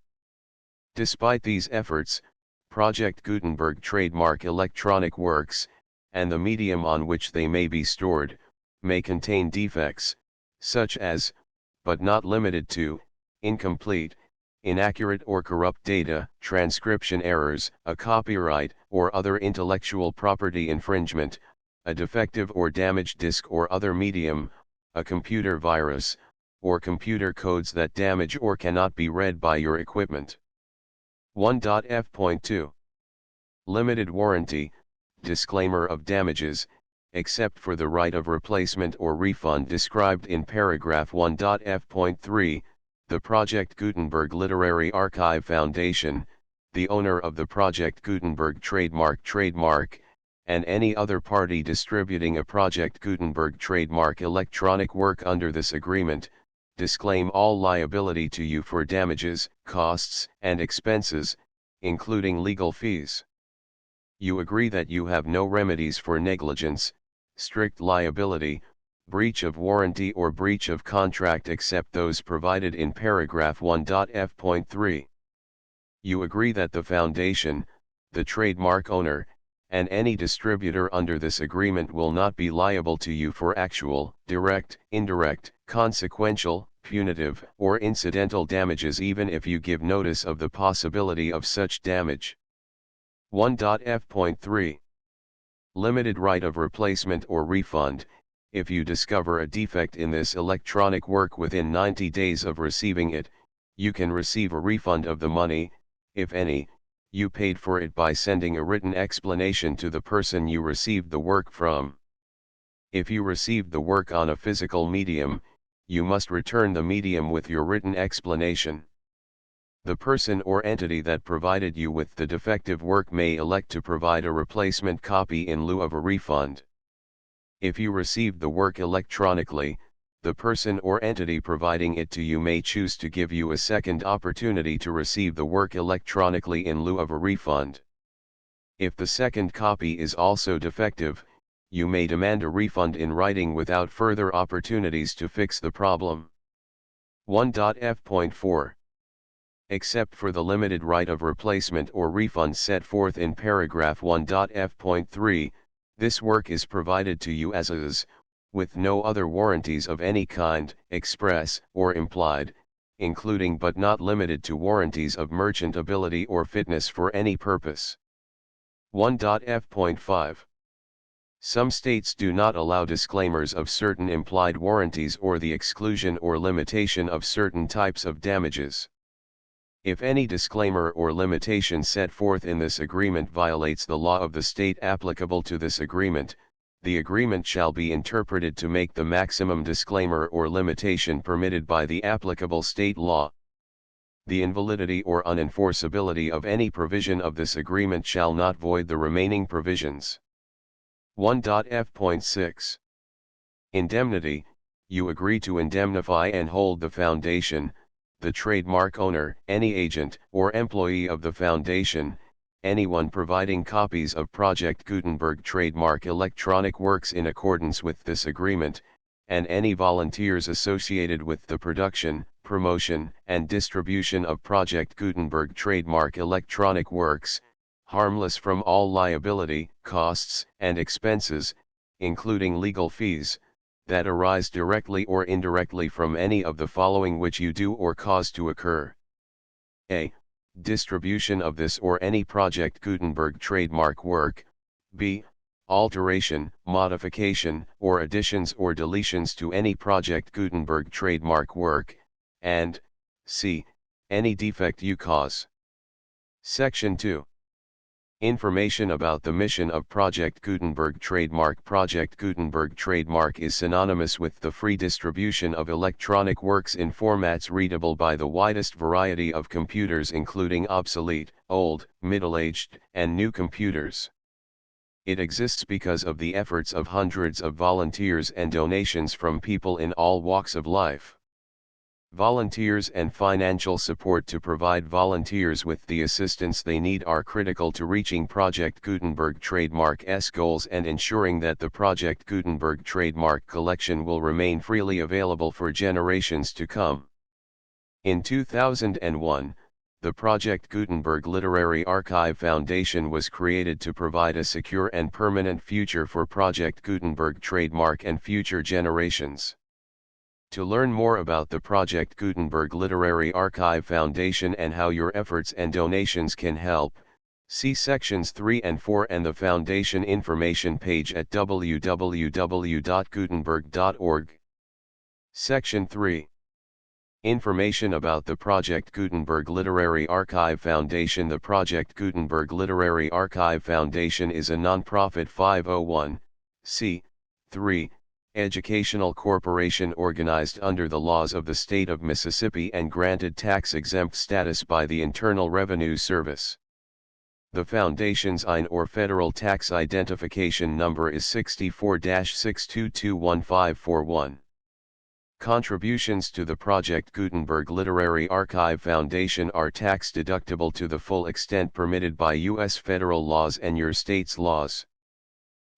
Despite these efforts, Project Gutenberg trademark electronic works, and the medium on which they may be stored, may contain defects, such as, but not limited to, incomplete, inaccurate or corrupt data, transcription errors, a copyright or other intellectual property infringement, a defective or damaged disk or other medium, a computer virus, or computer codes that damage or cannot be read by your equipment. 1.f.2 Limited warranty, disclaimer of damages, except for the right of replacement or refund described in paragraph 1.f.3, the Project Gutenberg Literary Archive Foundation, the owner of the Project Gutenberg trademark, and any other party distributing a Project Gutenberg trademark electronic work under this agreement, disclaim all liability to you for damages, costs, and expenses, including legal fees. You agree that you have no remedies for negligence, strict liability, breach of warranty or breach of contract except those provided in paragraph 1.f.3. You agree that the foundation, the trademark owner, and any distributor under this agreement will not be liable to you for actual, direct, indirect, consequential, punitive, or incidental damages even if you give notice of the possibility of such damage. 1.f.3 Limited right of replacement or refund. If you discover a defect in this electronic work within 90 days of receiving it, you can receive a refund of the money, if any, you paid for it by sending a written explanation to the person you received the work from. If you received the work on a physical medium, you must return the medium with your written explanation. The person or entity that provided you with the defective work may elect to provide a replacement copy in lieu of a refund. If you received the work electronically, the person or entity providing it to you may choose to give you a second opportunity to receive the work electronically in lieu of a refund. If the second copy is also defective, you may demand a refund in writing without further opportunities to fix the problem. 1.f.4 Except for the limited right of replacement or refund set forth in paragraph 1.f.3, this work is provided to you as is, with no other warranties of any kind, express or implied, including but not limited to warranties of merchantability or fitness for any purpose. 1.f.5 Some states do not allow disclaimers of certain implied warranties or the exclusion or limitation of certain types of damages. If any disclaimer or limitation set forth in this agreement violates the law of the state applicable to this agreement, the agreement shall be interpreted to make the maximum disclaimer or limitation permitted by the applicable state law. The invalidity or unenforceability of any provision of this agreement shall not void the remaining provisions. 1.f.6 Indemnity. You agree to indemnify and hold the foundation, the trademark owner, any agent or employee of the foundation, anyone providing copies of Project Gutenberg trademark electronic works in accordance with this agreement, and any volunteers associated with the production, promotion, and distribution of Project Gutenberg trademark electronic works, harmless from all liability, costs, and expenses, including legal fees, that arise directly or indirectly from any of the following which you do or cause to occur. A. Distribution of this or any Project Gutenberg trademark work. B. Alteration, modification, or additions or deletions to any Project Gutenberg trademark work, and C. Any defect you cause. Section 2. Information about the mission of Project Gutenberg trademark. Project Gutenberg trademark is synonymous with the free distribution of electronic works in formats readable by the widest variety of computers including obsolete, old, middle-aged, and new computers. It exists because of the efforts of hundreds of volunteers and donations from people in all walks of life. Volunteers and financial support to provide volunteers with the assistance they need are critical to reaching Project Gutenberg trademark's goals and ensuring that the Project Gutenberg trademark collection will remain freely available for generations to come. In 2001, the Project Gutenberg Literary Archive Foundation was created to provide a secure and permanent future for Project Gutenberg trademark and future generations. To learn more about the Project Gutenberg Literary Archive Foundation and how your efforts and donations can help, see sections 3 and 4 and the Foundation information page at www.gutenberg.org. Section 3. Information about the Project Gutenberg Literary Archive Foundation. The Project Gutenberg Literary Archive Foundation is a non-profit 501(c)(3) educational corporation organized under the laws of the state of Mississippi and granted tax-exempt status by the Internal Revenue Service. The Foundation's IN or Federal Tax Identification Number is 64-6221541. Contributions to the Project Gutenberg Literary Archive Foundation are tax-deductible to the full extent permitted by U.S. federal laws and your state's laws.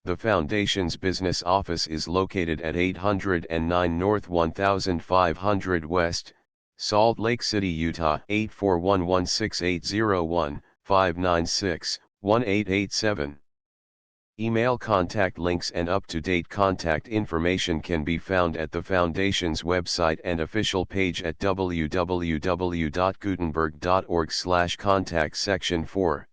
The Foundation's business office is located at 809 North 1500 West, Salt Lake City, Utah 841-16808-596-1887. Email contact links and up-to-date contact information can be found at the Foundation's website and official page at www.gutenberg.org/contact section 4.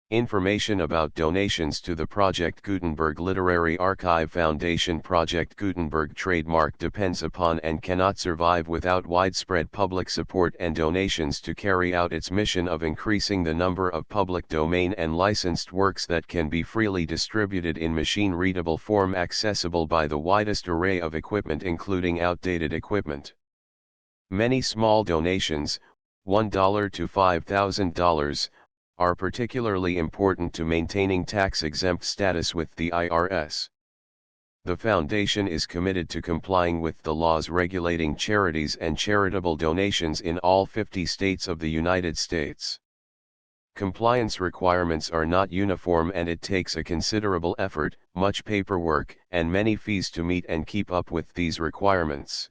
Information about donations to the Project Gutenberg Literary Archive Foundation. Project Gutenberg trademark depends upon and cannot survive without widespread public support and donations to carry out its mission of increasing the number of public domain and licensed works that can be freely distributed in machine-readable form accessible by the widest array of equipment including outdated equipment. Many small donations, $1 to $5,000, are particularly important to maintaining tax-exempt status with the IRS. The Foundation is committed to complying with the laws regulating charities and charitable donations in all 50 states of the United States. Compliance requirements are not uniform and it takes a considerable effort, much paperwork, and many fees to meet and keep up with these requirements.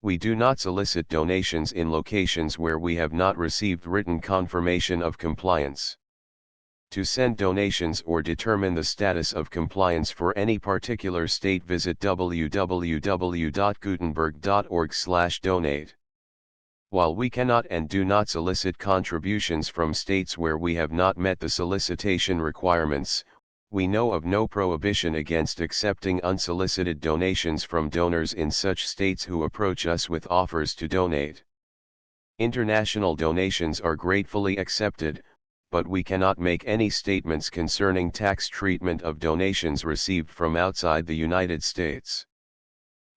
We do not solicit donations in locations where we have not received written confirmation of compliance. To send donations or determine the status of compliance for any particular state, visit www.gutenberg.org/donate. While we cannot and do not solicit contributions from states where we have not met the solicitation requirements, we know of no prohibition against accepting unsolicited donations from donors in such states who approach us with offers to donate. International donations are gratefully accepted, but we cannot make any statements concerning tax treatment of donations received from outside the United States.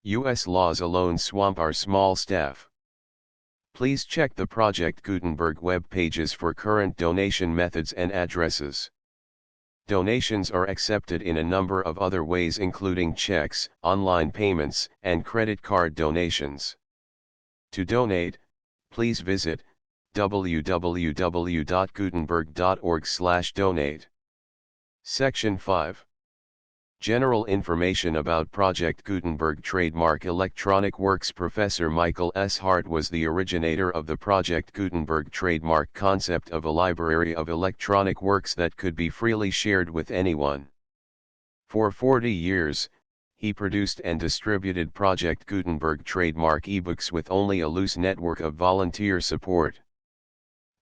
U.S. laws alone swamp our small staff. Please check the Project Gutenberg web pages for current donation methods and addresses. Donations are accepted in a number of other ways including checks, online payments, and credit card donations. To donate, please visit www.gutenberg.org/donate. Section 5. General information about Project Gutenberg trademark electronic works. Professor Michael S. Hart was the originator of the Project Gutenberg trademark concept of a library of electronic works that could be freely shared with anyone. For 40 years, he produced and distributed Project Gutenberg trademark ebooks with only a loose network of volunteer support.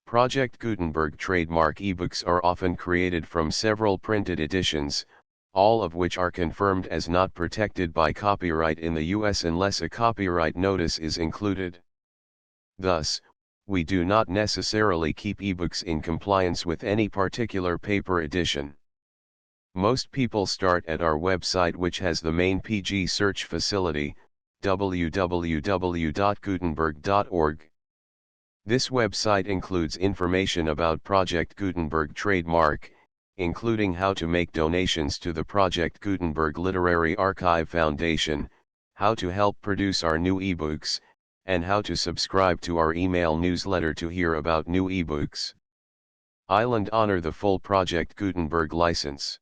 Project Gutenberg trademark ebooks are often created from several printed editions, all of which are confirmed as not protected by copyright in the U.S. unless a copyright notice is included. Thus, we do not necessarily keep ebooks in compliance with any particular paper edition. Most people start at our website, which has the main PG search facility, www.gutenberg.org. This website includes information about Project Gutenberg trademark, including how to make donations to the Project Gutenberg Literary Archive Foundation, how to help produce our new ebooks, and how to subscribe to our email newsletter to hear about new ebooks. Island honor the full Project Gutenberg license.